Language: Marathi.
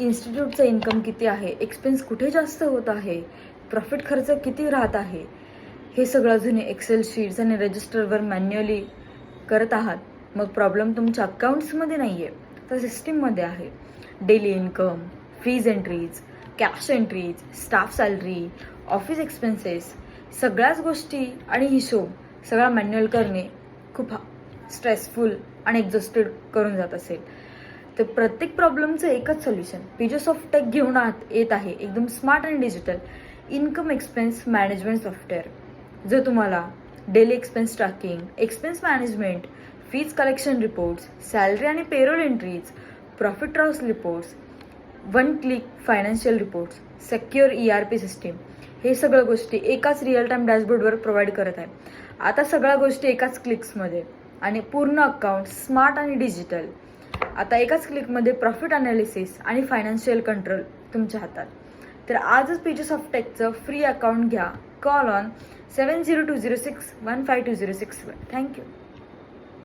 इन्स्टिट्यूटचं इन्कम किती आहे, एक्सपेन्स कुठे जास्त होत आहे, प्रॉफिट खर्च किती राहत आहे, हे सगळं जुने एक्सेल शीट्स आणि रजिस्टरवर मॅन्युअली करत आहात, मग प्रॉब्लेम तुमच्या अकाउंट्समध्ये नाही आहे तर सिस्टीममध्ये आहे. Daily income, fees entries, cash entries, staff salary, office expenses, सगळ्याच गोष्टी आणि हिशोब सगळा मॅन्युअल करणे खूप स्ट्रेसफुल आणि एक्झॉस्टेड करून जात असेल. तर प्रत्येक प्रॉब्लेमचं एकच सोल्युशन पेजेसॉफ्ट टेक घेऊन येत आहे, एकदम स्मार्ट आणि digital income expense management software, जो तुम्हाला daily expense tracking, expense management, fees collection reports, salary आणि payroll entries, profit loss reports, one click financial reports, secure ERP system, हे सगळ्या गोष्टी एकाच रिअल टाईम डॅशबोर्डवर प्रोव्हाइड करत आहे. आता सगळ्या गोष्टी एकाच क्लिक्समध्ये आणि पूर्ण अकाउंट स्मार्ट आणि डिजिटल. आता एकाच क्लिकमध्ये प्रॉफिट अनालिसिस आणि फायनान्शियल कंट्रोल तुमच्या हातात. तर आजच पेजेसॉफ्ट टेकचं फ्री अकाउंट घ्या. Call on 7020615206. थँक्यू.